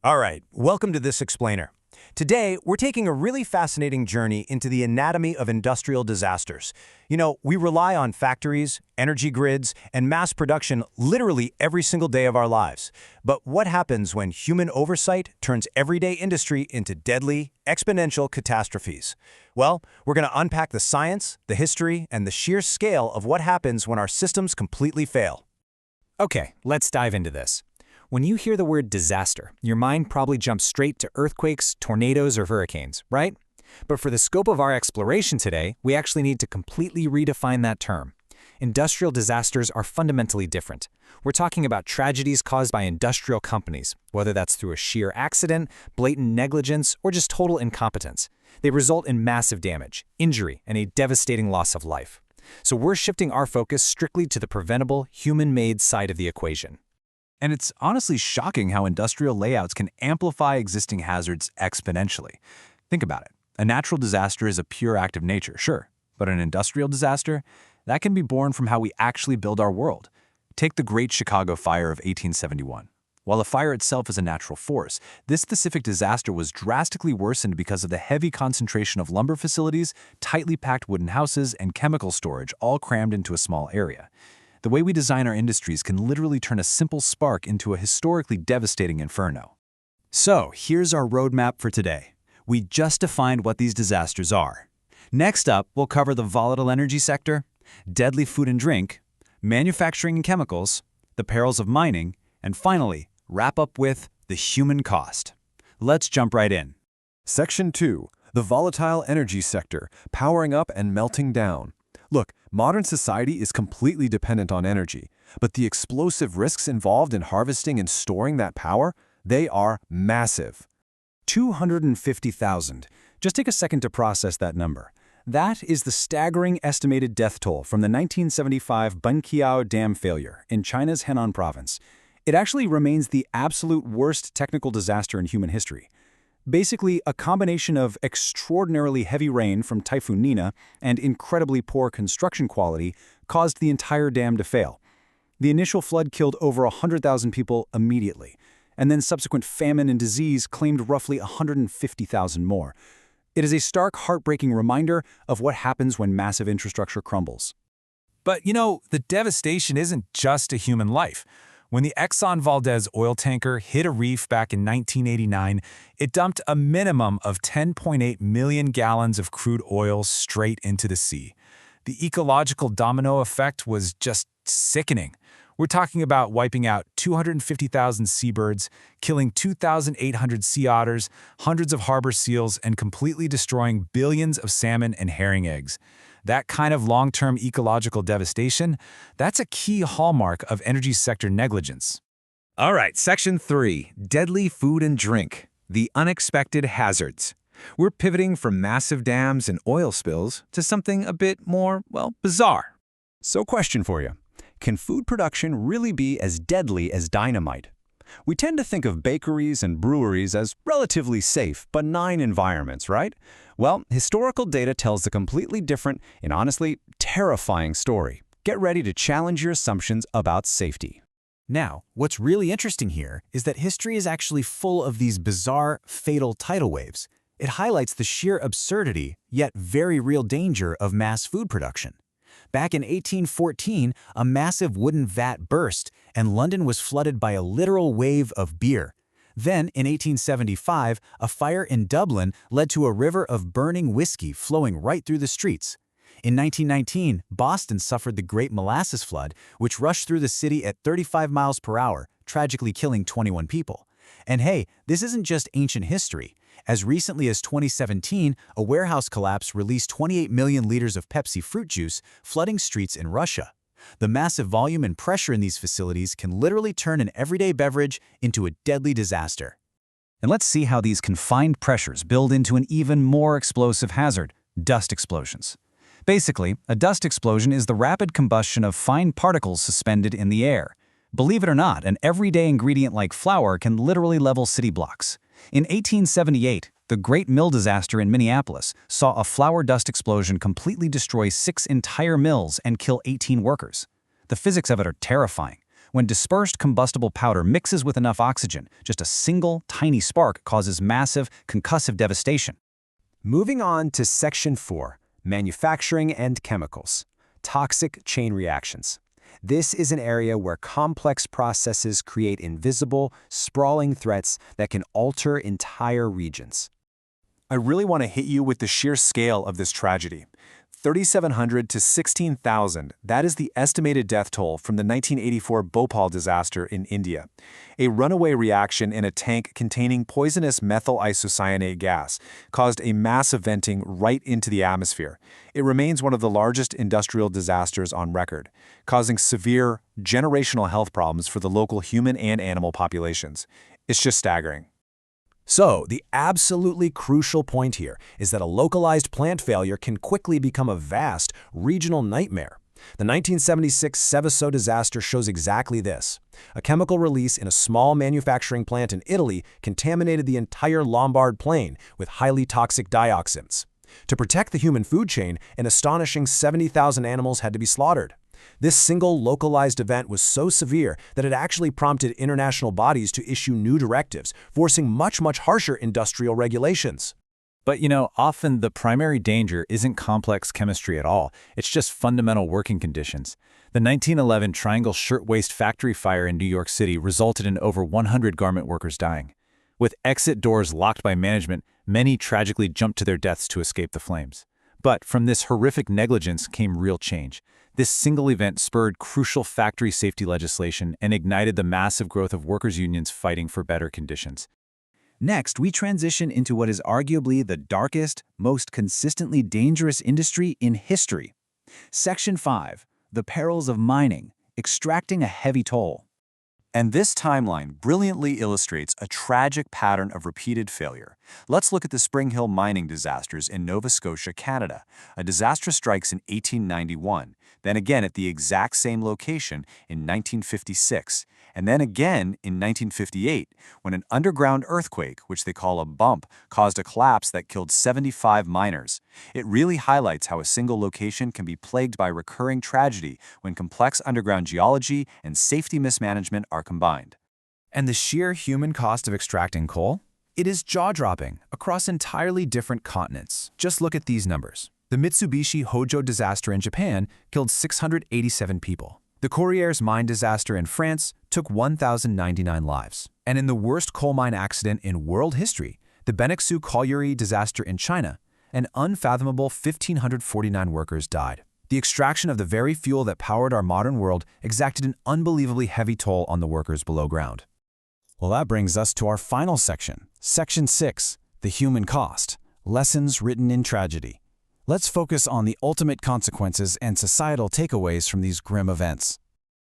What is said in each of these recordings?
All right, welcome to This Explainer. Today, we're taking a really fascinating journey into the anatomy of industrial disasters. We rely on factories, energy grids, and mass production literally every single day of our lives. But what happens when human oversight turns everyday industry into deadly, exponential catastrophes? Well, we're going to unpack the science, the history, and the sheer scale of what happens when our systems completely fail. Okay, let's dive into this. When you hear the word disaster, your mind probably jumps straight to earthquakes, tornadoes, or hurricanes, right? But for the scope of our exploration today, we actually need to completely redefine that term. Industrial disasters are fundamentally different. We're talking about tragedies caused by industrial companies, whether that's through a sheer accident, blatant negligence, or just total incompetence. They result in massive damage, injury, and a devastating loss of life. So we're shifting our focus strictly to the preventable, human-made side of the equation. And it's honestly shocking how industrial layouts can amplify existing hazards exponentially. Think about it. A natural disaster is a pure act of nature, sure, but an industrial disaster, that can be born from how we actually build our world. Take the Great Chicago Fire of 1871. While the fire itself is a natural force, this specific disaster was drastically worsened because of the heavy concentration of lumber facilities, tightly packed wooden houses, and chemical storage all crammed into a small area. The way we design our industries can literally turn a simple spark into a historically devastating inferno. So, here's our roadmap for today. We just defined what these disasters are. Next up, we'll cover the volatile energy sector, deadly food and drink, manufacturing and chemicals, the perils of mining, and finally, wrap up with the human cost. Let's jump right in. Section 2. The volatile energy sector, powering up and melting down. Look, modern society is completely dependent on energy, but the explosive risks involved in harvesting and storing that power, they are massive. 250,000. Just take a second to process that number. That is the staggering estimated death toll from the 1975 Banqiao Dam failure in China's Henan province. It actually remains the absolute worst technical disaster in human history. Basically, a combination of extraordinarily heavy rain from Typhoon Nina and incredibly poor construction quality caused the entire dam to fail. The initial flood killed over 100,000 people immediately, and then subsequent famine and disease claimed roughly 150,000 more. It is a stark, heartbreaking reminder of what happens when massive infrastructure crumbles. But the devastation isn't just a human life. When the Exxon Valdez oil tanker hit a reef back in 1989, it dumped a minimum of 10.8 million gallons of crude oil straight into the sea. The ecological domino effect was just sickening. We're talking about wiping out 250,000 seabirds, killing 2,800 sea otters, hundreds of harbor seals, and completely destroying billions of salmon and herring eggs. That kind of long-term ecological devastation, that's a key hallmark of energy sector negligence. All right, Section 3, deadly food and drink, the unexpected hazards. We're pivoting from massive dams and oil spills to something a bit more, bizarre. So question for you. Can food production really be as deadly as dynamite? We tend to think of bakeries and breweries as relatively safe, benign environments, right? Well, historical data tells a completely different and honestly terrifying story. Get ready to challenge your assumptions about safety. Now, what's really interesting here is that history is actually full of these bizarre, fatal tidal waves. It highlights the sheer absurdity, yet very real danger of mass food production. Back in 1814, a massive wooden vat burst, and London was flooded by a literal wave of beer. Then, in 1875, a fire in Dublin led to a river of burning whiskey flowing right through the streets. In 1919, Boston suffered the Great Molasses Flood, which rushed through the city at 35 miles per hour, tragically killing 21 people. And hey, this isn't just ancient history. As recently as 2017, a warehouse collapse released 28 million liters of Pepsi fruit juice, flooding streets in Russia. The massive volume and pressure in these facilities can literally turn an everyday beverage into a deadly disaster. And let's see how these confined pressures build into an even more explosive hazard, dust explosions. Basically, a dust explosion is the rapid combustion of fine particles suspended in the air. Believe it or not, an everyday ingredient like flour can literally level city blocks. In 1878, the Great Mill disaster in Minneapolis saw a flour dust explosion completely destroy 6 entire mills and kill 18 workers. The physics of it are terrifying. When dispersed combustible powder mixes with enough oxygen, just a single, tiny spark causes massive, concussive devastation. Moving on to Section 4, Manufacturing and Chemicals. Toxic chain reactions. This is an area where complex processes create invisible, sprawling threats that can alter entire regions. I really want to hit you with the sheer scale of this tragedy. 3,700 to 16,000, that is the estimated death toll from the 1984 Bhopal disaster in India. A runaway reaction in a tank containing poisonous methyl isocyanate gas caused a massive venting right into the atmosphere. It remains one of the largest industrial disasters on record, causing severe, generational health problems for the local human and animal populations. It's just staggering. So, the absolutely crucial point here is that a localized plant failure can quickly become a vast, regional nightmare. The 1976 Seveso disaster shows exactly this. A chemical release in a small manufacturing plant in Italy contaminated the entire Lombard plain with highly toxic dioxins. To protect the human food chain, an astonishing 70,000 animals had to be slaughtered. This single localized event was so severe that it actually prompted international bodies to issue new directives, forcing much harsher industrial regulations. But often the primary danger isn't complex chemistry at all. It's just fundamental working conditions. The 1911 Triangle Shirtwaist Factory fire in New York City resulted in over 100 garment workers dying. With exit doors locked by management, many tragically jumped to their deaths to escape the flames. But from this horrific negligence came real change. This single event spurred crucial factory safety legislation and ignited the massive growth of workers' unions fighting for better conditions. Next, we transition into what is arguably the darkest, most consistently dangerous industry in history. Section 5, the perils of mining, extracting a heavy toll. And this timeline brilliantly illustrates a tragic pattern of repeated failure. Let's look at the Spring Hill mining disasters in Nova Scotia, Canada. A disaster strikes in 1891, then again at the exact same location in 1956, and then again in 1958, when an underground earthquake, which they call a bump, caused a collapse that killed 75 miners. It really highlights how a single location can be plagued by recurring tragedy when complex underground geology and safety mismanagement are combined. And the sheer human cost of extracting coal? It is jaw-dropping across entirely different continents. Just look at these numbers. The Mitsubishi Hojo disaster in Japan killed 687 people. The Corrières mine disaster in France took 1,099 lives. And in the worst coal mine accident in world history, the Benexu colliery disaster in China, an unfathomable 1,549 workers died. The extraction of the very fuel that powered our modern world exacted an unbelievably heavy toll on the workers below ground. Well, that brings us to our final section, Section 6, the human cost, lessons written in tragedy. Let's focus on the ultimate consequences and societal takeaways from these grim events.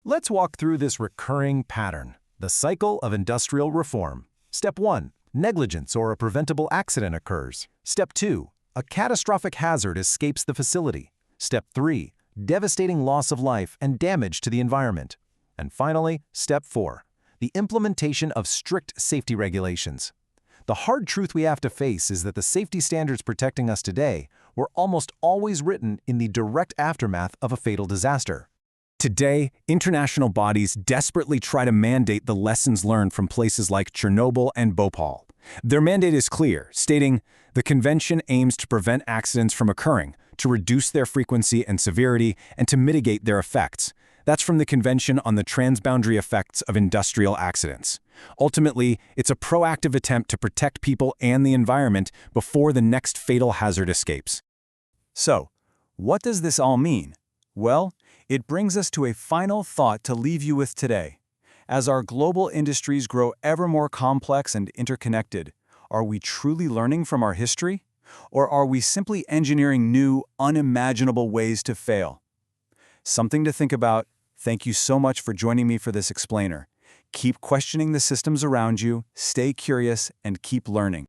Let's walk through this recurring pattern, the cycle of industrial reform. Step 1, negligence or a preventable accident occurs. Step 2, a catastrophic hazard escapes the facility. Step 3, devastating loss of life and damage to the environment. And finally, Step 4, the implementation of strict safety regulations. The hard truth we have to face is that the safety standards protecting us today were almost always written in the direct aftermath of a fatal disaster. Today, international bodies desperately try to mandate the lessons learned from places like Chernobyl and Bhopal. Their mandate is clear, stating, "The convention aims to prevent accidents from occurring, to reduce their frequency and severity, and to mitigate their effects." That's from the Convention on the Transboundary Effects of Industrial Accidents. Ultimately, it's a proactive attempt to protect people and the environment before the next fatal hazard escapes. So, what does this all mean? Well, it brings us to a final thought to leave you with today. As our global industries grow ever more complex and interconnected, are we truly learning from our history? Or are we simply engineering new, unimaginable ways to fail? Something to think about. Thank you so much for joining me for this explainer. Keep questioning the systems around you, stay curious, and keep learning.